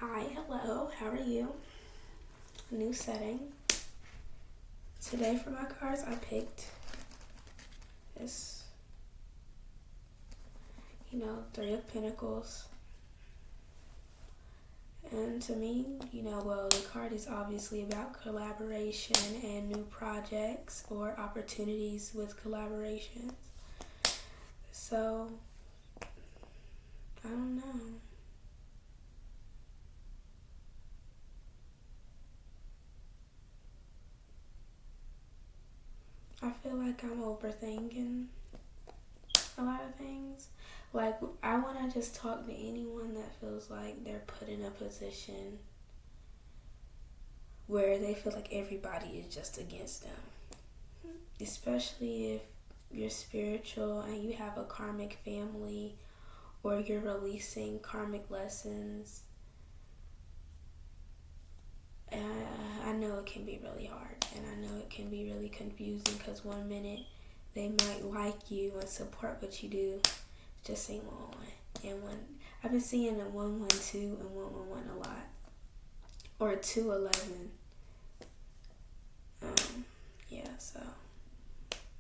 Hi, hello, how are you? New setting. Today for my cards, I picked this, Three of Pentacles. And to me, the card is obviously about collaboration and new projects or opportunities with collaborations. So, I don't know. I feel like I'm overthinking a lot of things. Like, I want to just talk to anyone that feels like they're put in a position where they feel like everybody is just against them. Especially if you're spiritual and you have a karmic family or you're releasing karmic lessons. I know it can be really hard, and I know it can be really confusing because one minute they might like you and support what you do, just ain't one. And I've been seeing a 112 and 111 a lot, or 211. So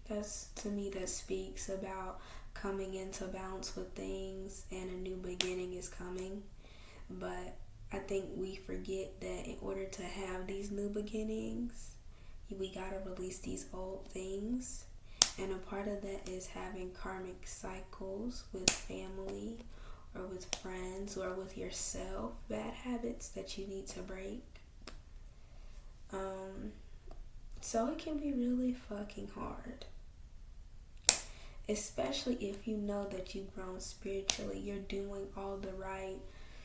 that's, to me, that speaks about coming into balance with things and a new beginning is coming. But I think we forget that in order to have these new beginnings, we gotta release these old things. And a part of that is having karmic cycles with family or with friends or with yourself, bad habits that you need to break. So it can be really fucking hard. Especially if you know that you've grown spiritually, you're doing all the right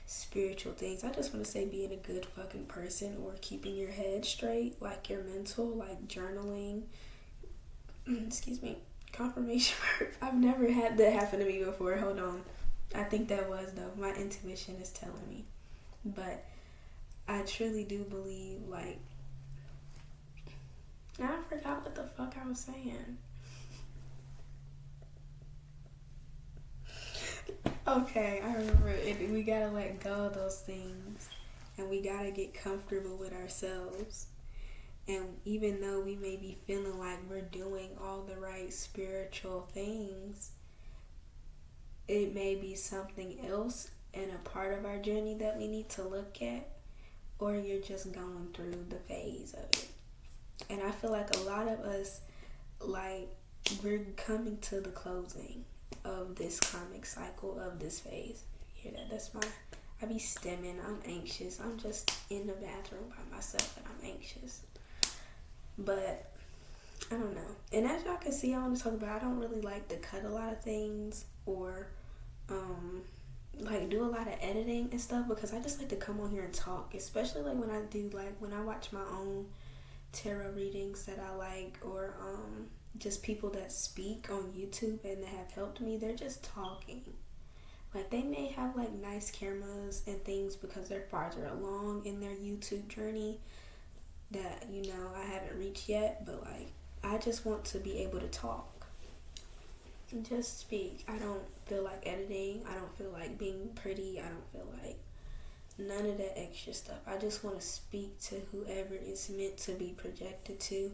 spiritual things. I just want to say being a good fucking person or keeping your head straight, like your mental, like journaling. Excuse me. Confirmation work. I've never had that happen to me before. Hold on. I think that was, though. My intuition is telling me. But I truly do believe, like, I forgot what the fuck I was saying. Okay, I remember it. We gotta let go of those things and we gotta get comfortable with ourselves. And even though we may be feeling like we're doing all the right spiritual things, it may be something else and a part of our journey that we need to look at, or you're just going through the phase of it. And I feel like a lot of us, like, we're coming to the closing of this karmic cycle of this phase. You hear that? I be stemming. I'm anxious. I'm just in the bathroom by myself and I'm anxious. But I don't know. And as y'all can see, I want to talk about, I don't really like to cut a lot of things or like do a lot of editing and stuff, because I just like to come on here and talk, especially like when I watch my own tarot readings that I like, or just people that speak on YouTube and that have helped me. They're just talking. Like, they may have like nice cameras and things because they're farther along in their YouTube journey that I haven't reached yet, but like, I just want to be able to talk and just speak. I don't feel like editing. I don't feel like being pretty. I don't feel like none of that extra stuff. I just want to speak to whoever is meant to be projected to,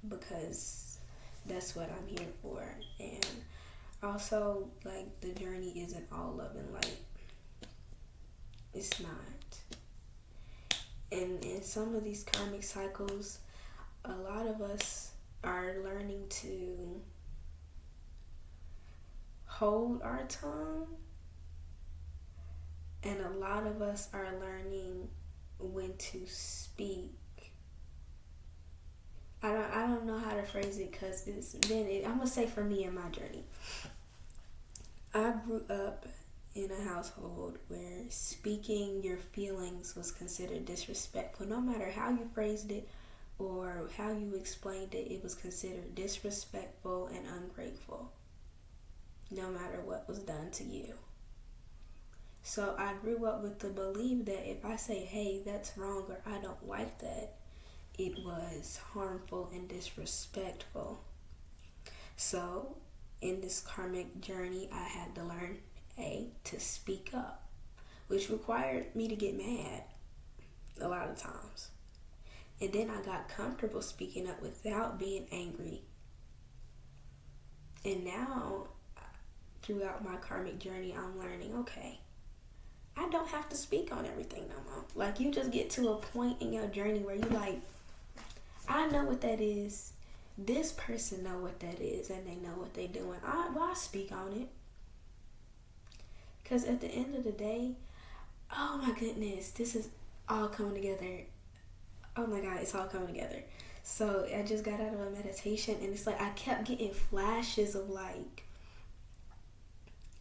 because that's what I'm here for. And also, like, the journey isn't all love and light. It's not. And in some of these karmic cycles, a lot of us are learning to hold our tongue, and a lot of us are learning when to speak. I don't know how to phrase it, because I'm gonna say, for me in my journey, I grew up in a household where speaking your feelings was considered disrespectful. No matter how you phrased it or how you explained it, it was considered disrespectful and ungrateful, no matter what was done to you. So I grew up with the belief that if I say, hey, that's wrong, or I don't like that, it was harmful and disrespectful. So in this karmic journey, I had to learn, to speak up, which required me to get mad a lot of times. And then I got comfortable speaking up without being angry. And now, throughout my karmic journey, I'm learning, okay, I don't have to speak on everything no more. Like, you just get to a point in your journey where you're like, I know what that is. This person know what that is, and they know what they're doing. Why speak on it? Because at the end of the day, oh my goodness, this is all coming together. Oh my God, it's all coming together. So I just got out of a meditation, and it's like I kept getting flashes of like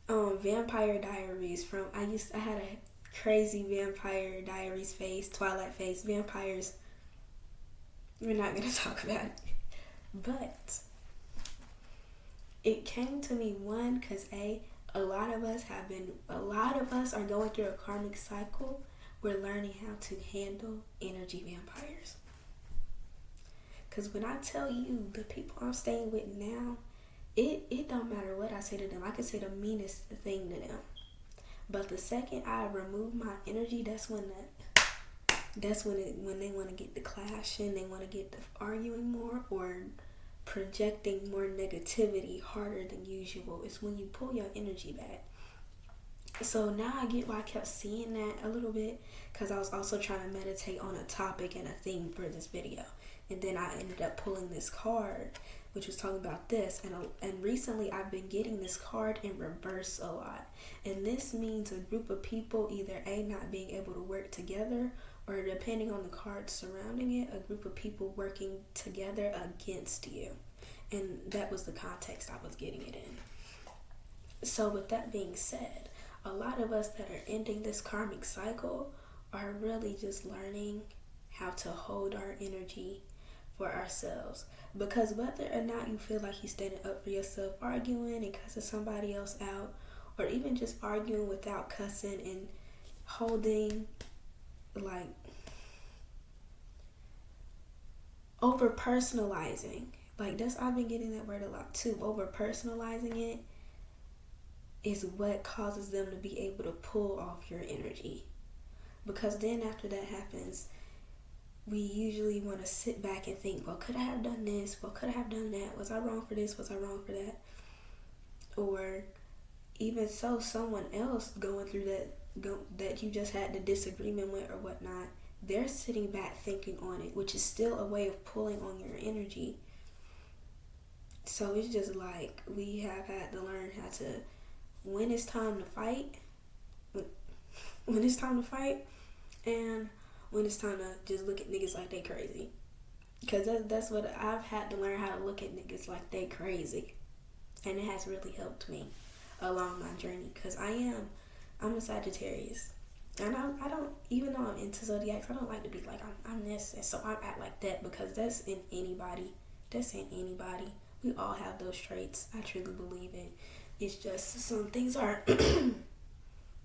Vampire Diaries from I had a crazy Vampire Diaries phase, Twilight phase, vampires. We're not gonna talk about it. But it came to me, one, because a lot of us are going through a karmic cycle. We're learning how to handle energy vampires. Because when I tell you the people I'm staying with now, it don't matter what I say to them. I can say the meanest thing to them. But the second I remove my energy, that's when they want to get the clashing, they want to get the arguing more, or projecting more negativity harder than usual. It's when you pull your energy back. So now I get why I kept seeing that a little bit, because I was also trying to meditate on a topic and a theme for this video. And then I ended up pulling this card, which was talking about this. And recently I've been getting this card in reverse a lot. And this means a group of people either not being able to work together, or depending on the cards surrounding it, a group of people working together against you. And that was the context I was getting it in. So with that being said, a lot of us that are ending this karmic cycle are really just learning how to hold our energy for ourselves. Because whether or not you feel like you're standing up for yourself, arguing and cussing somebody else out, or even just arguing without cussing and holding, like, over personalizing, like, I've been getting that word a lot too. Over personalizing it is what causes them to be able to pull off your energy. Because then after that happens, we usually want to sit back and think, well, could I have done this? Well, could I have done that? Was I wrong for this? Was I wrong for that? Or even so, someone else going through that you just had the disagreement with or whatnot, they're sitting back thinking on it, which is still a way of pulling on your energy. So it's just like we have had to learn how to, when it's time to fight, and when it's time to just look at niggas like they crazy. Because that's what I've had to learn, how to look at niggas like they crazy. And it has really helped me along my journey. Because I'm a Sagittarius. And I don't, even though I'm into zodiacs, I don't like to be like, I'm this, and so I act like that, because that's in anybody. We all have those traits. I truly believe it. It's just some things are,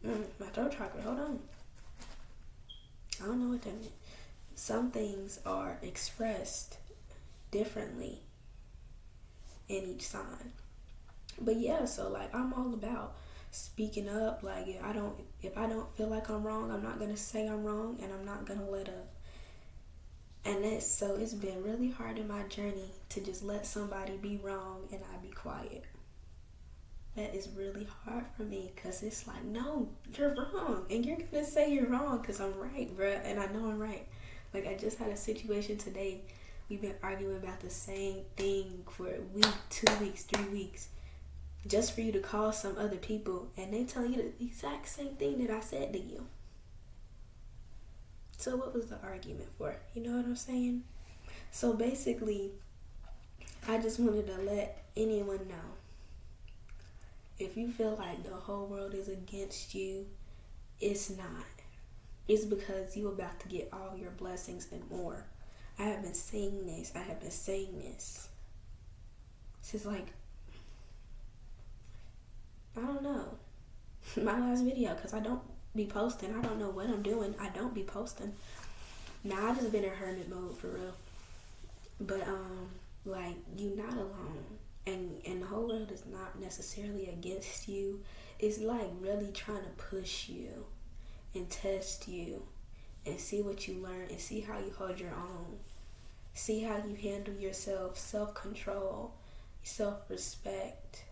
my throat chakra, hold on. I don't know what that meant. Some things are expressed differently in each sign. But yeah, so like, I'm all about speaking up. Like, if I don't feel like I'm wrong, I'm not gonna say I'm wrong, and I'm not gonna let up. And it's been really hard in my journey to just let somebody be wrong and I be quiet. That is really hard for me, because it's like, no, you're wrong, and you're gonna say you're wrong because I'm right, bruh, and I know I'm right. Like, I just had a situation today. We've been arguing about the same thing for a week, 2 weeks, 3 weeks, just for you to call some other people and they tell you the exact same thing that I said to you. So what was the argument for? You know what I'm saying? So basically, I just wanted to let anyone know, if you feel like the whole world is against you, it's not. It's because you're about to get all your blessings and more. I have been saying this. Since like, I don't know, my last video, because I don't be posting. I don't know what I'm doing. I don't be posting. Now I just been in hermit mode for real. But like, you're not alone. And the whole world is not necessarily against you. It's like really trying to push you. and test you and see what you learn and see how you hold your own. See how you handle yourself, self-control, self-respect,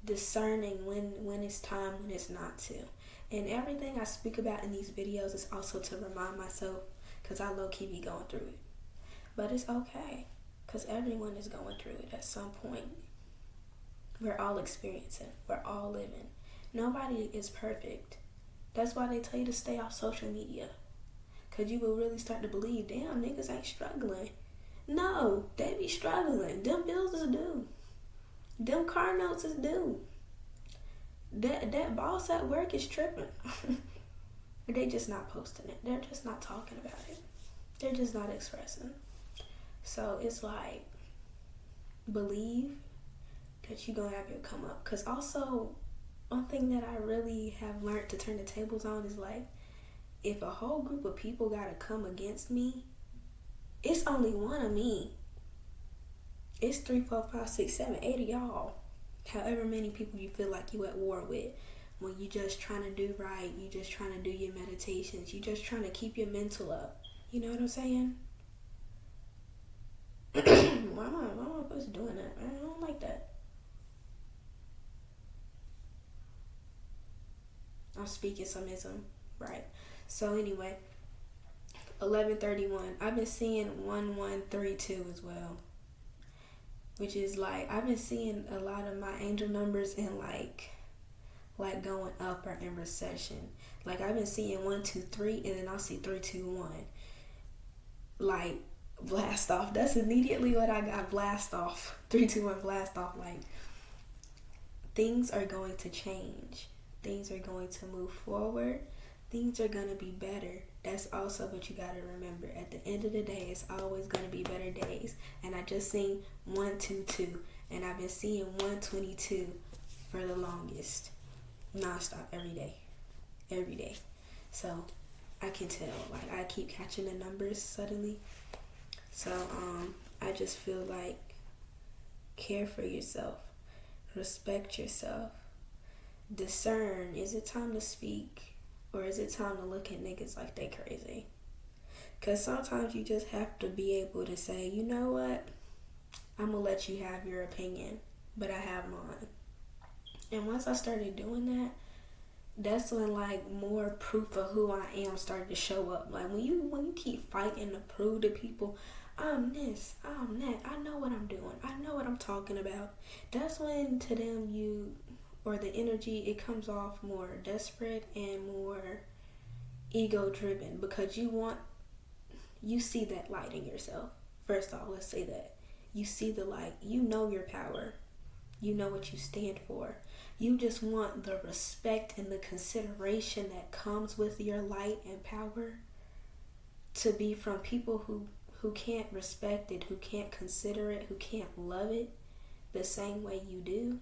discerning when it's time, when it's not to. And everything I speak about in these videos is also to remind myself, because I low-key be going through it. But it's okay, because everyone is going through it at some point. We're all experiencing. We're all living. Nobody is perfect. That's why they tell you to stay off social media. Because you will really start to believe, damn, niggas ain't struggling. No, they be struggling. Them bills is due. Them car notes is due. That boss at work is tripping. They just not posting it. They're just not talking about it. They're just not expressing. So it's like, believe that you're going to have your come up. Because also, one thing that I really have learned to turn the tables on is like, if a whole group of people got to come against me, it's only one of me. It's 3, 4, 5, 6, 7, 8 of y'all. However many people you feel like you at war with. When you just trying to do right, you just trying to do your meditations, you just trying to keep your mental up. You know what I'm saying? Why am I supposed to doing that? I don't like that. I'm speaking some ism, right? So anyway, 1131. I've been seeing 1132 as well, which is like I've been seeing a lot of my angel numbers in like going up or in recession. Like I've been seeing 1, 2, 3, and then I'll see 3, 2, 1. Like blast off. That's immediately what I got. Blast off. 3, 2, 1. Blast off. Like things are going to change. Things are going to move forward. Things are going to be better. That's also what you got to remember. At the end of the day, it's always going to be better days. And I just seen 1, 2, 2. And I've been seeing 122 for the longest. Non-stop every day. Every day. So I can tell. Like I keep catching the numbers suddenly. So I just feel like care for yourself. Respect yourself. Discern. Is it time to speak? Or is it time to look at niggas like they crazy? Because sometimes you just have to be able to say, you know what? I'm going to let you have your opinion, but I have mine. And once I started doing that, that's when like more proof of who I am started to show up. Like when you keep fighting to prove to people, I'm this, I'm that, I know what I'm doing, I know what I'm talking about. That's when to them or the energy, it comes off more desperate and more ego driven, because you see that light in yourself. First off, let's say that. You see the light. You know your power. You know what you stand for. You just want the respect and the consideration that comes with your light and power to be from people who can't respect it, who can't consider it, who can't love it the same way you do,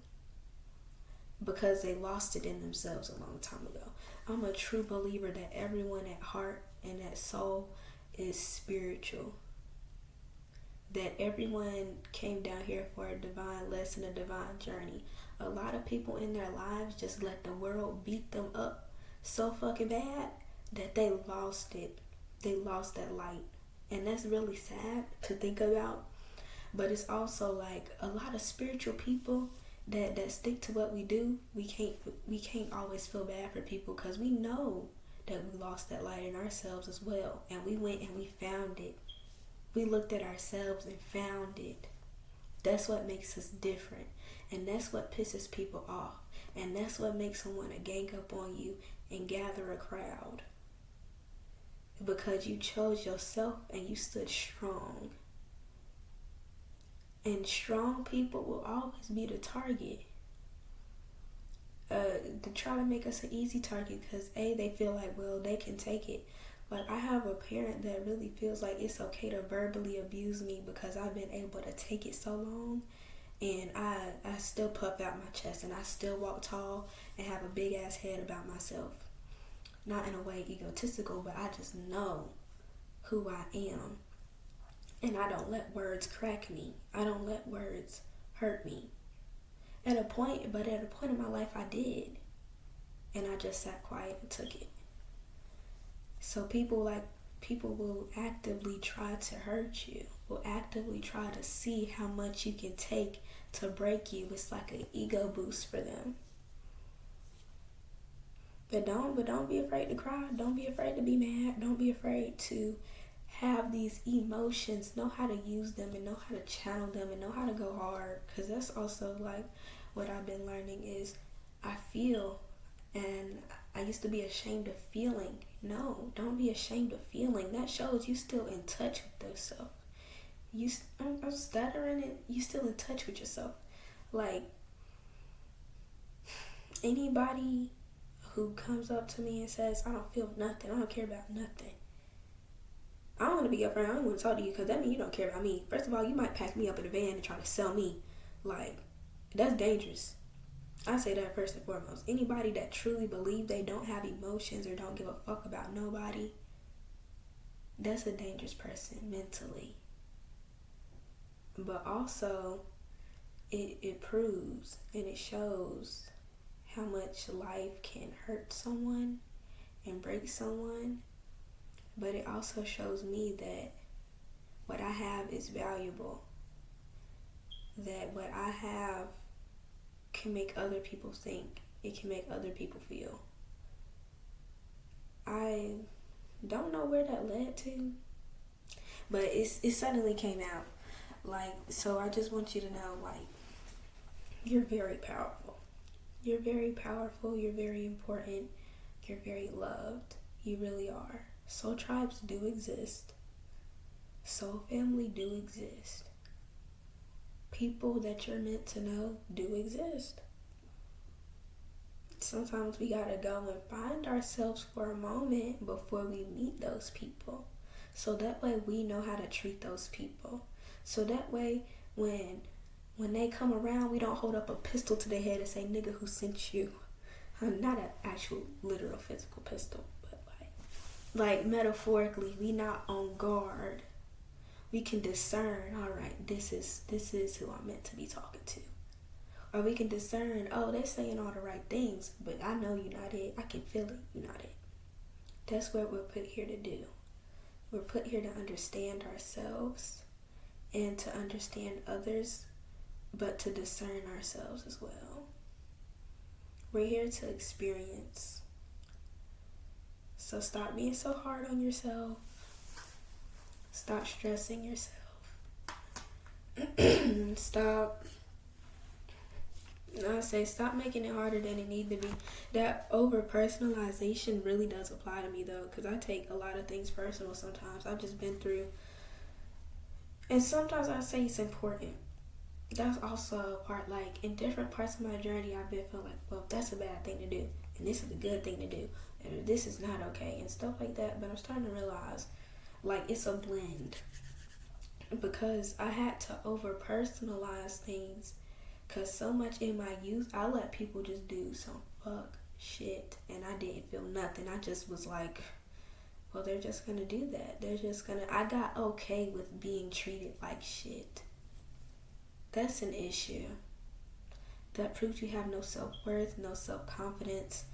because they lost it in themselves a long time ago. I'm a true believer that everyone at heart and at soul is spiritual. That everyone came down here for a divine lesson, a divine journey. A lot of people in their lives just let the world beat them up so fucking bad that they lost it. They lost that light. And that's really sad to think about. But it's also like a lot of spiritual people that stick to what we do. We can't always feel bad for people, because we know that we lost that light in ourselves as well. And we went and we found it. We looked at ourselves and found it. That's what makes us different. And that's what pisses people off. And that's what makes them want to gang up on you and gather a crowd. Because you chose yourself and you stood strong. And strong people will always be the target. To try to make us an easy target, because they feel like, well, they can take it. Like, I have a parent that really feels like it's okay to verbally abuse me because I've been able to take it so long. And I still puff out my chest, and I still walk tall and have a big ass head about myself. Not in a way egotistical, but I just know who I am. And I don't let words crack me. I don't let words hurt me. At a point in my life I did. And I just sat quiet and took it. So people will actively try to hurt you, will actively try to see how much you can take to break you. It's like an ego boost for them. But don't be afraid to cry. Don't be afraid to be mad. Don't be afraid to have these emotions. Know how to use them and know how to channel them and know how to go hard. Because that's also like what I've been learning is I feel, and I used to be ashamed of feeling. No, don't be ashamed of feeling. That shows you still in touch with yourself. I'm stuttering it. You still in touch with yourself. Like anybody who comes up to me and says, I don't feel nothing, I don't care about nothing, I don't want to be your friend. I don't want to talk to you because that means you don't care about me. First of all, you might pack me up in a van and try to sell me. Like, that's dangerous. I say that first and foremost. Anybody that truly believes they don't have emotions or don't give a fuck about nobody, that's a dangerous person mentally. But also, it proves and it shows how much life can hurt someone and break someone. But it also shows me that what I have is valuable. That what I have can make other people think. It can make other people feel. I don't know where that led to, but it suddenly came out. Like, so I just want you to know, like, you're very powerful. You're very powerful. You're very important. You're very loved. You really are. Soul tribes do exist. Soul family do exist. People that you're meant to know do exist. Sometimes we gotta go and find ourselves for a moment before we meet those people. So that way we know how to treat those people. So that way when they come around, we don't hold up a pistol to their head and say, nigga, who sent you? Not an actual literal physical pistol, but like metaphorically, we not on guard. We can discern, all right, this is who I'm meant to be talking to. Or we can discern, oh, they're saying all the right things, but I know you're not it. I can feel it, you're not it. That's what we're put here to do. We're put here to understand ourselves and to understand others, but to discern ourselves as well. We're here to experience. So stop being so hard on yourself. Stop stressing yourself. Stop making it harder than it need to be. That over personalization really does apply to me though, because I take a lot of things personal sometimes. I've just been through, and sometimes I say it's important. That's also a part, like in different parts of my journey, I've been feeling like, well, that's a bad thing to do, and this is a good thing to do, and this is not okay, and stuff like that. But I'm starting to realize, like, it's a blend, because I had to over personalize things, because so much in my youth, I let people just do some fuck shit, and I didn't feel nothing. I just was like, well, they're just gonna do that. I got okay with being treated like shit. That's an issue. That proves you have no self-worth, no self-confidence.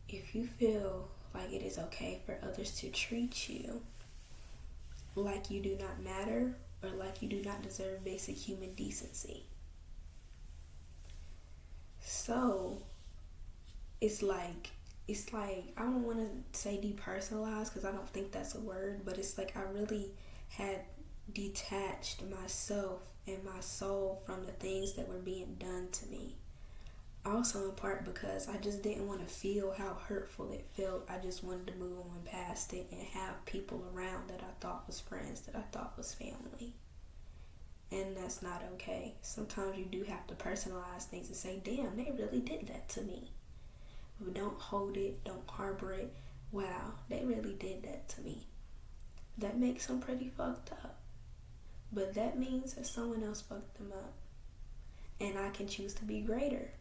If you feel like it is okay for others to treat you like you do not matter, or like you do not deserve basic human decency. So, it's like, I don't want to say depersonalized, because I don't think that's a word, but it's like I really had detached myself and my soul from the things that were being done to me. Also in part because I just didn't want to feel how hurtful it felt. I just wanted to move on past it and have people around that I thought was friends, that I thought was family. And that's not okay. Sometimes you do have to personalize things and say, damn, they really did that to me. But don't hold it, don't harbor it. Wow, they really did that to me. That makes them pretty fucked up. But that means that someone else fucked them up. And I can choose to be greater.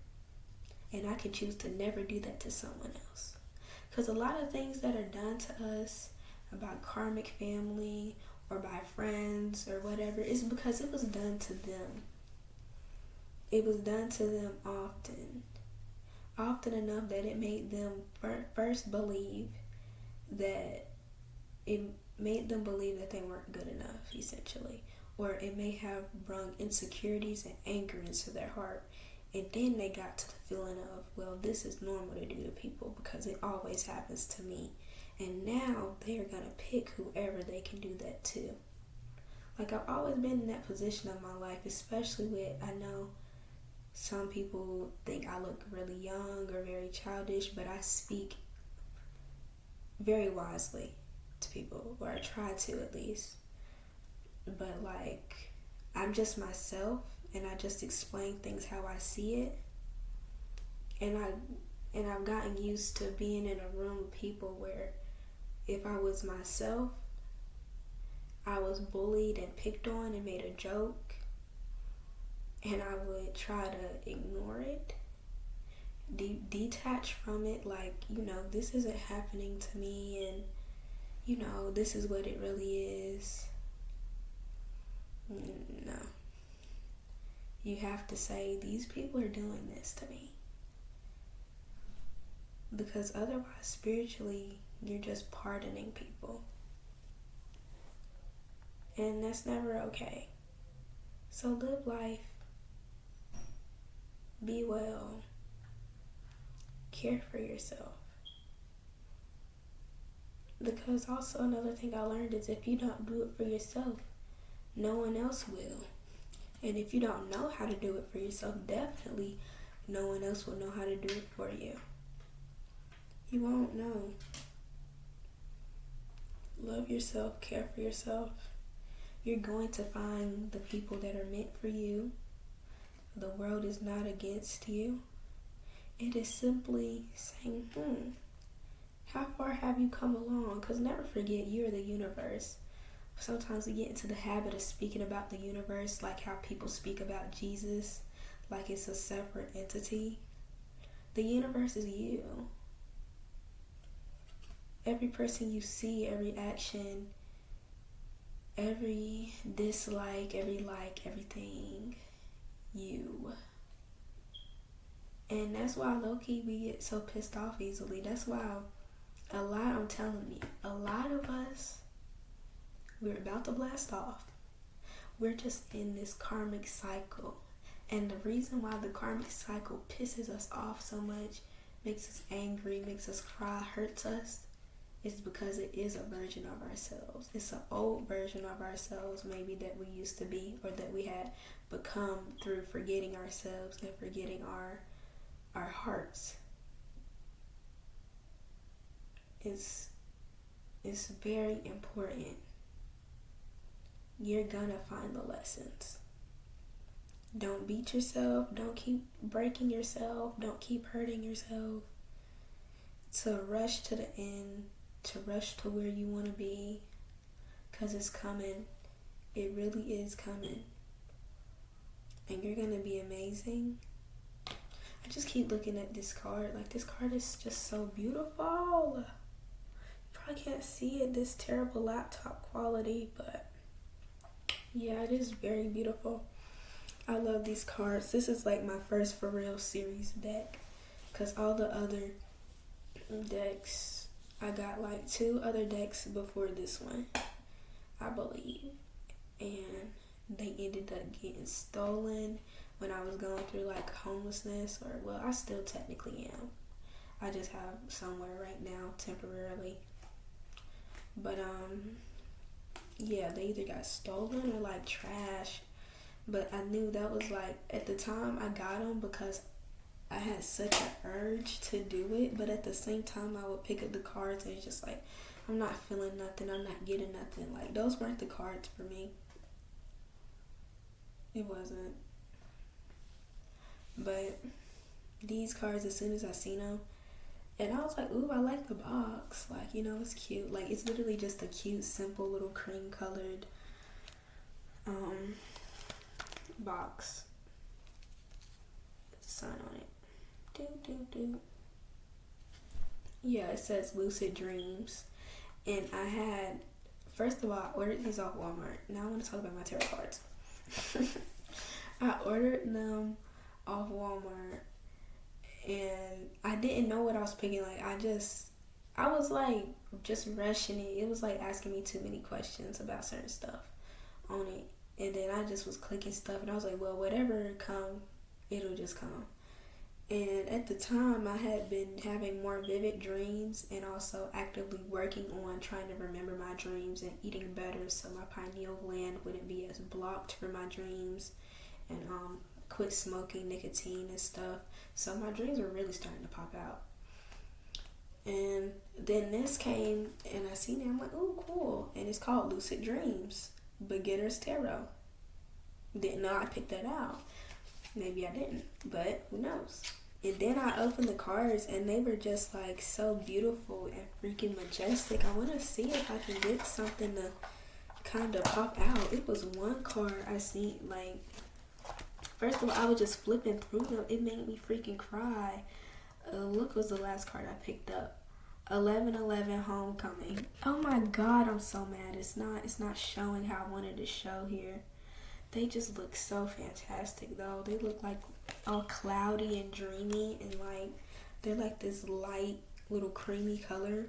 And I can choose to never do that to someone else. Because a lot of things that are done to us about karmic family or by friends or whatever is because it was done to them. It was done to them often. Often enough that it made them first believe that it made them believe that they weren't good enough, essentially. Or it may have brought insecurities and anger into their heart. And then they got to the feeling of, well, this is normal to do to people because it always happens to me. And now they are going to pick whoever they can do that to. Like, I've always been in that position of my life, especially with, I know some people think I look really young or very childish, but I speak very wisely to people, or I try to at least. But like, I'm just myself, and I just explain things how I see it. And I've gotten used to being in a room with people where if I was myself, I was bullied and picked on and made a joke, and I would try to ignore it, detach from it, like, this isn't happening to me, and this is what it really is. No. You have to say, these people are doing this to me. Because otherwise, spiritually, you're just pardoning people. And that's never okay. So live life. Be well. Care for yourself. Because also another thing I learned is if you don't do it for yourself, no one else will. And if you don't know how to do it for yourself, definitely no one else will know how to do it for you. You won't know. Love yourself, care for yourself. You're going to find the people that are meant for you. The world is not against you. It is simply saying, how far have you come along? Because never forget, you're the universe. Sometimes we get into the habit of speaking about the universe like how people speak about Jesus, like it's a separate entity. The universe is you. Every person you see, every action, every dislike, every like, everything, you. And that's why low-key we get so pissed off easily. That's why I'm telling you, a lot of us, we're about to blast off. We're just in this karmic cycle. And the reason why the karmic cycle pisses us off so much, makes us angry, makes us cry, hurts us, is because it is a version of ourselves. It's an old version of ourselves maybe that we used to be, or that we had become through forgetting ourselves and forgetting our hearts. It's very important. You're gonna find the lessons. Don't beat yourself. Don't keep breaking yourself. Don't keep hurting yourself. To rush to the end, to rush to where you want to be, because it's coming. It really is coming. And you're gonna be amazing. I just keep looking at this card. Like, this card is just so beautiful. You probably can't see it, this terrible laptop quality, but yeah, it is very beautiful. I love these cards. This is like my first for real series deck, because all the other decks, I got like 2 other decks before this one, I believe, and they ended up getting stolen when I was going through like homelessness, or well, I still technically am. I just have somewhere right now temporarily. But yeah, they either got stolen or like trash. But I knew that was like, at the time I got them because I had such an urge to do it, but at the same time I would pick up the cards and it's just like, I'm not feeling nothing, I'm not getting nothing. Like, those weren't the cards for me. It wasn't. But these cards, as soon as I seen them, and I was like, ooh, I like the box. Like, it's cute. Like, it's literally just a cute, simple little cream colored box with the sun on it. Yeah, it says Lucid Dreams. And I had, first of all, I ordered these off Walmart. Now I want to talk about my tarot cards. I ordered them off Walmart, and I didn't know what I was picking. Like, I I was like just rushing it. It was like asking me too many questions about certain stuff on it. And then I just was clicking stuff and I was like, well, whatever come, it'll just come. And at the time, I had been having more vivid dreams and also actively working on trying to remember my dreams and eating better so my pineal gland wouldn't be as blocked for my dreams, and quit smoking nicotine and stuff. So my dreams were really starting to pop out. And then this came and I seen it. I'm like, oh, cool. And it's called Lucid Dreams, Beginner's Tarot. Didn't know I picked that out. Maybe I didn't, but who knows? And then I opened the cards and they were just like so beautiful and freaking majestic. I want to see if I can get something to kind of pop out. It was one card I seen, like, first of all, I was just flipping through them. It made me freaking cry. Look, was the last card I picked up. 11/11 Homecoming. Oh my god, I'm so mad. It's not showing how I wanted to show here. They just look so fantastic though. They look like all cloudy and dreamy and like they're like this light little creamy color,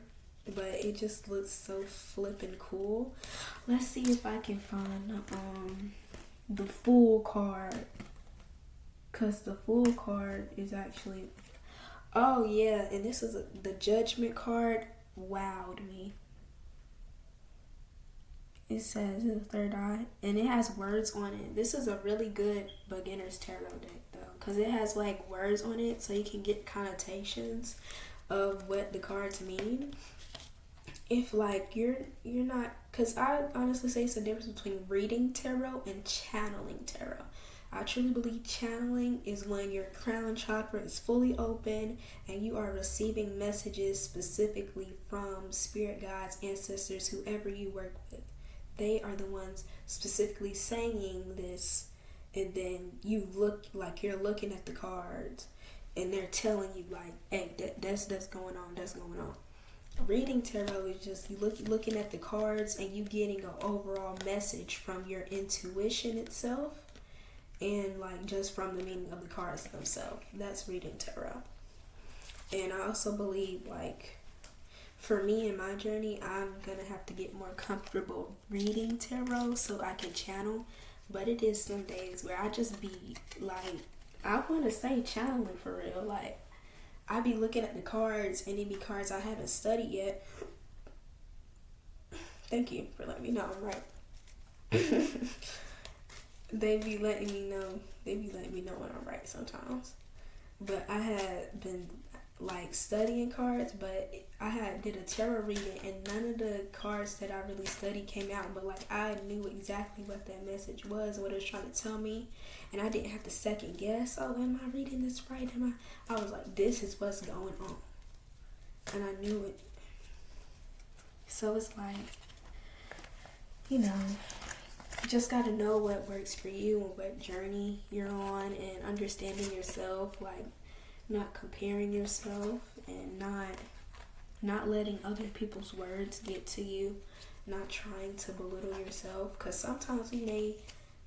but it just looks so flippin' cool. Let's see if I can find the full card, cause the full card is actually, oh yeah, and this is the Judgment card. Wowed me. It says the third eye, and it has words on it. This is a really good beginner's tarot deck, though, because it has like words on it, so you can get connotations of what the cards mean. If like you're not, because I honestly say it's the difference between reading tarot and channeling tarot. I truly believe channeling is when your crown chakra is fully open and you are receiving messages specifically from spirit guides, ancestors, whoever you work with. They are the ones specifically saying this, and then you look like you're looking at the cards and they're telling you like, hey, that's going on, that's going on. Reading tarot is just you looking at the cards and you getting an overall message from your intuition itself, and like just from the meaning of the cards themselves. That's reading tarot. And I also believe, like, for me in my journey, I'm gonna have to get more comfortable reading tarot so I can channel. But it is some days where I just be like, I want to say channeling for real. Like, I be looking at the cards and it be cards I haven't studied yet. Thank you for letting me know I'm right. They be letting me know when I'm right sometimes. But I had been like studying cards, but I did a tarot reading and none of the cards that I really studied came out, but like I knew exactly what that message was, what it was trying to tell me, and I didn't have to second guess, oh, am I reading this right? I was like, this is what's going on, and I knew it. So it's like, you know, you just got to know what works for you and what journey you're on, and understanding yourself, like not comparing yourself and not letting other people's words get to you, not trying to belittle yourself, because sometimes we may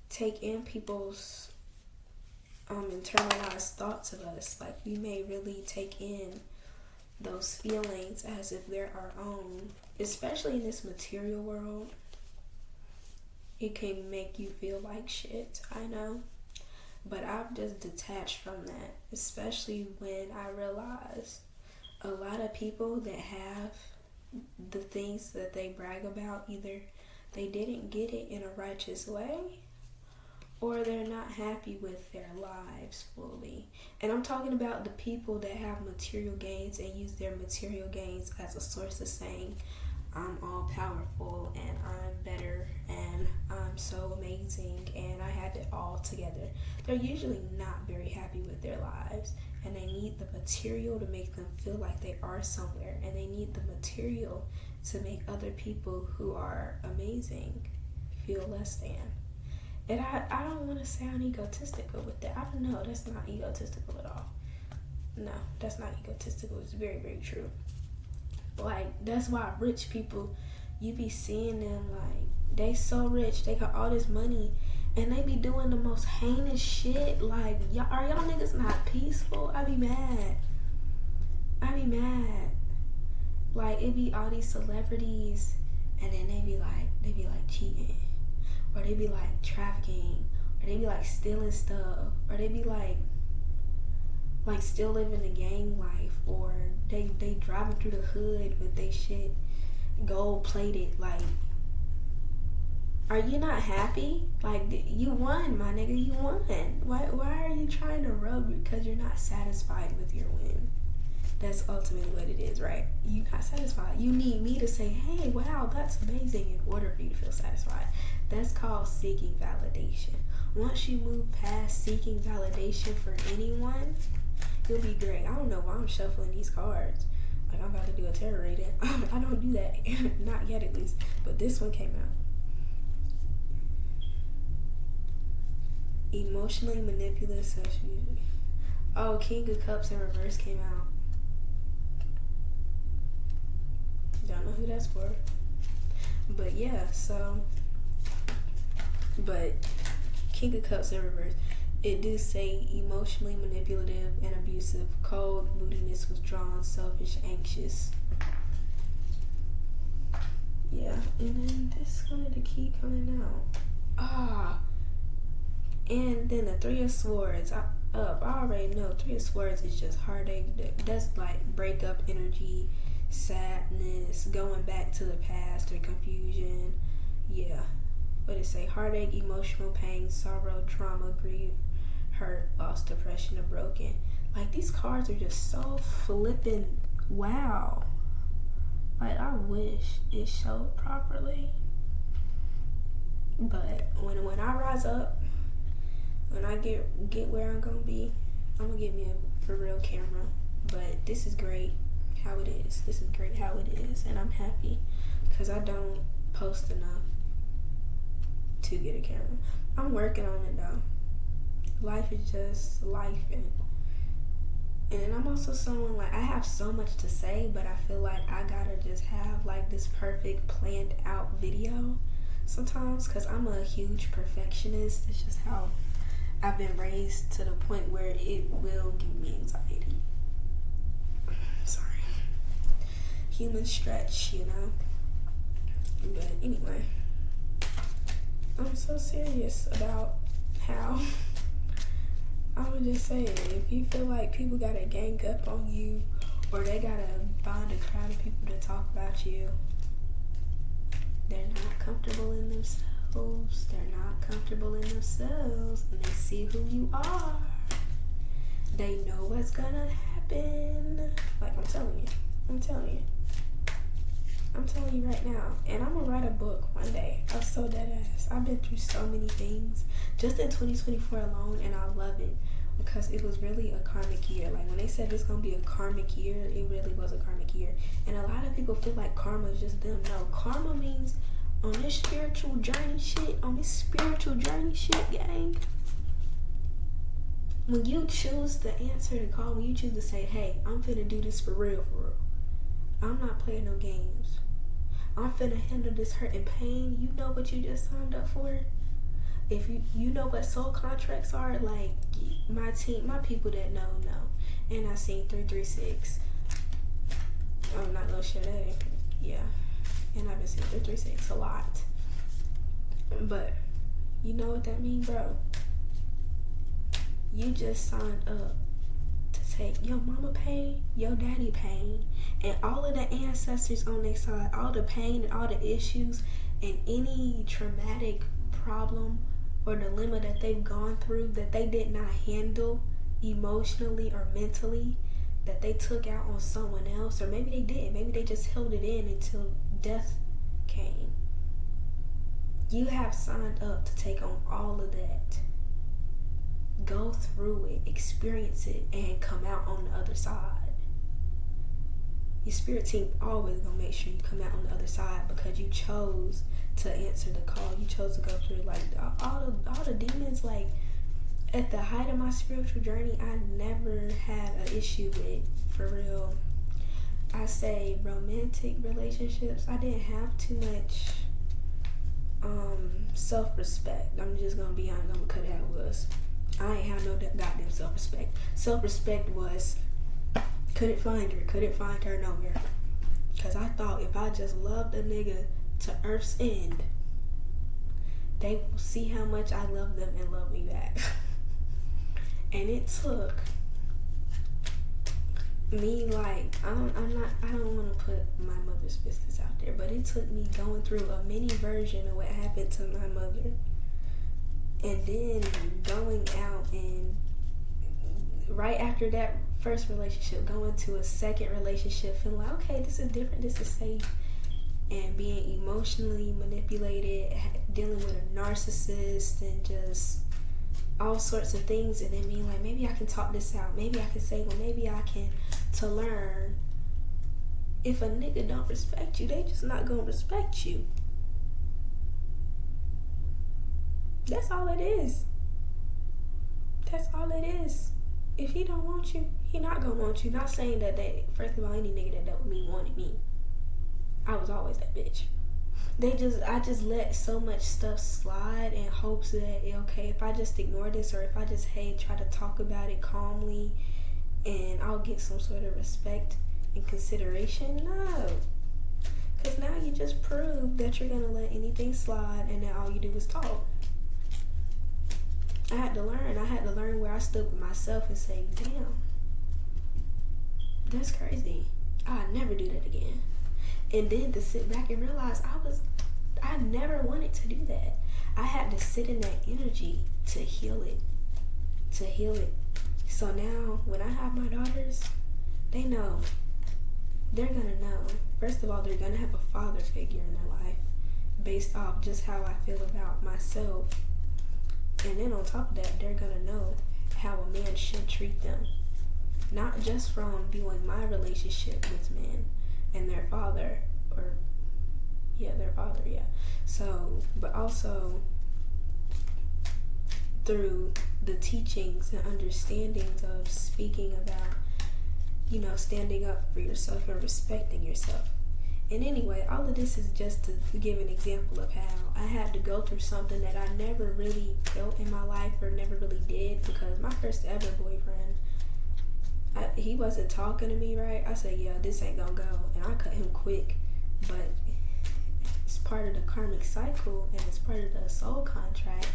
take in people's internalized thoughts of us. Like, we may really take in those feelings as if they're our own, especially in this material world. It can make you feel like shit, I know. But I've just detached from that, especially when I realized a lot of people that have the things that they brag about, either they didn't get it in a righteous way or they're not happy with their lives fully. And I'm talking about the people that have material gains and use their material gains as a source of saying, I'm all powerful and I'm better and I'm so amazing and I had it all together. They're usually not very happy with their lives, and they need the material to make them feel like they are somewhere, and they need the material to make other people who are amazing feel less than. And I don't want to sound egotistical with that. I don't know. That's not egotistical at all. No, that's not egotistical. It's very, very true. Like, that's why rich people, you be seeing them like, they so rich, they got all this money, and they be doing the most heinous shit. Like, are y'all niggas not peaceful? I be mad. Like, it be all these celebrities, and then they be like cheating, or they be like trafficking, or they be like stealing stuff, or they be like still living the gang life, or they driving through the hood with they shit gold plated. Like, are you not happy? Like, you won, my nigga, you won. Why are you trying to rub because you're not satisfied with your win? That's ultimately what it is, right? You're not satisfied. You need me to say, hey, wow, that's amazing, in order for you to feel satisfied. That's called seeking validation. Once you move past seeking validation for anyone, you'll be great. I don't know why I'm shuffling these cards. Like, I'm about to do a tarot reading. I don't do that. Not yet, at least. But this one came out. Emotionally manipulative sexual. Oh, King of Cups in reverse came out. Don't know who that's for. But yeah, so. But King of Cups in reverse. It do say emotionally manipulative and abusive, cold, moodiness, withdrawn, selfish, anxious. Yeah, and then this wanted to keep coming out. And then the Three of Swords. I already know Three of Swords is just heartache. That's like breakup energy, sadness, going back to the past, or confusion. Yeah. What it say? Heartache, emotional pain, sorrow, trauma, grief, hurt, loss, depression, or broken. Like, these cards are just so flippin' wow. Like, I wish it showed properly. But when I rise up, when I get where I'm gonna be, I'm gonna get me a for real camera. But this is great how it is. This is great how it is, and I'm happy because I don't post enough to get a camera. I'm working on it though. Life is just life, and then I'm also someone, like, I have so much to say, but I feel like I gotta just have like this perfect planned out video sometimes, because I'm a huge perfectionist. It's just how I've been raised, to the point where it will give me anxiety. Sorry. Human stretch, you know? But anyway, I'm so serious about how I would just say it. If you feel like people gotta gang up on you, or they gotta find a crowd of people to talk about you, they're not comfortable in themselves. They're not comfortable in themselves, and they see who you are. They know what's gonna happen. Like, I'm telling you right now. And I'm gonna write a book one day. I'm so dead ass. I've been through so many things just in 2024 alone, and I love it because it was really a karmic year. Like, when they said it's gonna be a karmic year, it really was a karmic year. And a lot of people feel like karma is just them. No, karma means on this spiritual journey shit, gang. When you choose to answer the call, when you choose to say, hey, I'm finna do this for real. I'm not playing no games. I'm finna handle this hurt and pain. You know what you just signed up for? If you know what soul contracts are, like, my team, my people that know. And I seen 336. I'm not gonna share that. Yeah. And I've been seeing 336 a lot. But you know what that means, bro? You just signed up to take your mama pain, your daddy pain, and all of the ancestors on their side, all the pain and all the issues and any traumatic problem or dilemma that they've gone through that they did not handle emotionally or mentally, that they took out on someone else, or maybe they didn't. Maybe they just held it in until death came. You have signed up to take on all of that. Go through it, experience it, and come out on the other side. Your spirit team always gonna make sure you come out on the other side because you chose to answer the call. You chose to go through, like, all the demons. Like, at the height of my spiritual journey, I never had an issue with, for real, I say romantic relationships. I didn't have too much self-respect. I'm just gonna be honest. I'm gonna cut it how it was. I ain't have no goddamn self-respect. Self-respect was couldn't find her nowhere. Because I thought if I just loved a nigga to earth's end, they will see how much I love them and love me back. And it took me, like, I don't want to put my mother's business out there, but it took me going through a mini version of what happened to my mother, and then going out and right after that first relationship, going to a second relationship, feeling like, okay, this is different, this is safe, and being emotionally manipulated, dealing with a narcissist, and just all sorts of things, and then being like, maybe I can talk this out, maybe I can say, well, maybe I can, to learn, if a nigga don't respect you, they just not gonna respect you. That's all it is. That's all it is. If he don't want you, he not gonna want you. Not saying that first of all, any nigga that dealt with me wanted me. I was always that bitch. I just let so much stuff slide in hopes that, okay, if I just ignore this, or if I just, try to talk about it calmly, and I'll get some sort of respect and consideration. No. Because now you just proved that you're going to let anything slide, and that all you do is talk. I had to learn where I stood with myself and say, damn, that's crazy. I'll never do that again. And then to sit back and realize I never wanted to do that. I had to sit in that energy to heal it. So now when I have my daughters, they know. They're gonna know. First of all, they're gonna have a father figure in their life based off just how I feel about myself. And then on top of that, they're gonna know how a man should treat them. Not just from viewing my relationship with men and their father, So, but also through the teachings and understandings of speaking about, standing up for yourself and respecting yourself. And anyway, all of this is just to give an example of how I had to go through something that I never really felt in my life or never really did, because my first ever boyfriend, he wasn't talking to me right. I said, yeah, this ain't gonna go. And I cut him quick. But it's part of the karmic cycle, and it's part of the soul contract.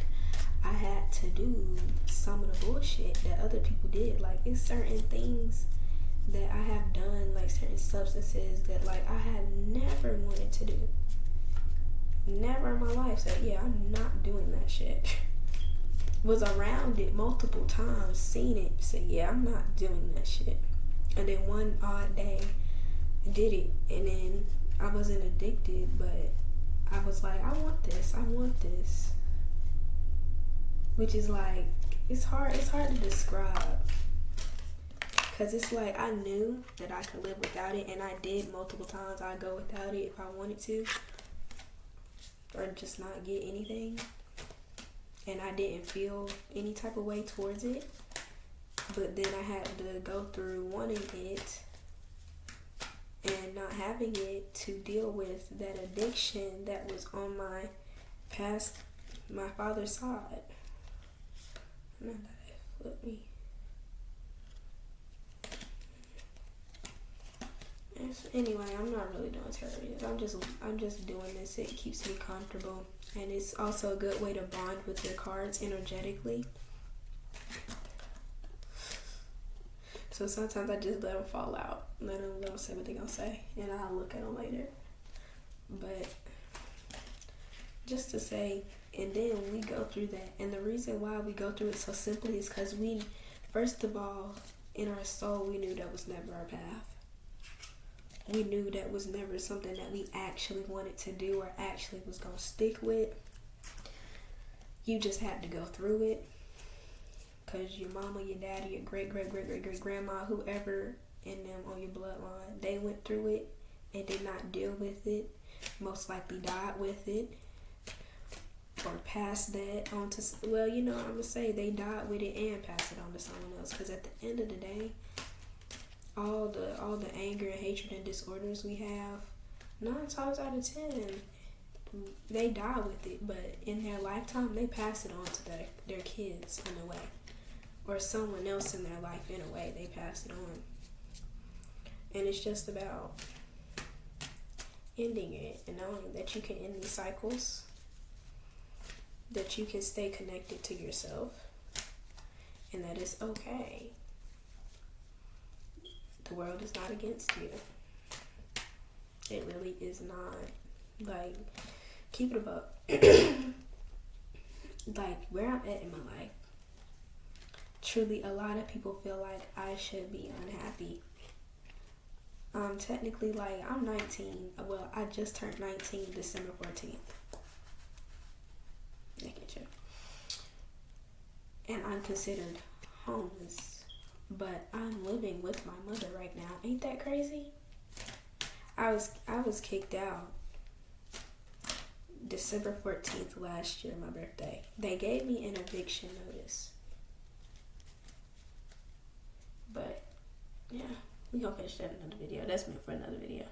I had to do some of the bullshit that other people did. Like, it's certain things that I have done, like certain substances that, like, I had never wanted to do. Never in my life. So yeah, I'm not doing that shit. Was around it multiple times, seen it, said, yeah, I'm not doing that shit. And then one odd day, I did it, and then I wasn't addicted, but I was like, I want this. Which is like, it's hard to describe. Because it's like, I knew that I could live without it, and I did multiple times. I'd go without it if I wanted to, or just not get anything. And I didn't feel any type of way towards it. But then I had to go through wanting it and not having it to deal with that addiction that was on my father's side. Not that it flipped me. Anyway, I'm not really doing terrorist. I'm just doing this. It keeps me comfortable, and it's also a good way to bond with your cards energetically. So sometimes I just let them fall out, let them say what they're gonna say, and I'll look at them later. But just to say, and then we go through that, and the reason why we go through it so simply is because we, first of all, in our soul, we knew that was never our path. We knew that was never something that we actually wanted to do or actually was going to stick with. You just had to go through it. Because your mama, your daddy, your great-great-great-great-great-grandma, whoever in them on your bloodline, they went through it and did not deal with it. Most likely died with it. Or passed that on to, well, I'm going to say they died with it and passed it on to someone else. Because at the end of the day, all the anger and hatred and disorders we have, 9 times out of 10, they die with it, but in their lifetime they pass it on to their kids in a way, or someone else in their life in a way. They pass it on, and it's just about ending it and knowing that you can end these cycles, that you can stay connected to yourself, and that it's okay. The world is not against you. It really is not. Like, keep it above. Like, where I'm at in my life, truly, a lot of people feel like I should be unhappy. Technically, like, I'm 19. Well, I just turned 19 December 14th. Look at you. And I'm considered homeless. But I'm living with my mother right now. Ain't that crazy? I was kicked out December 14th last year, my birthday. They gave me an eviction notice. But, yeah. We gonna finish that in another video. That's meant for another video.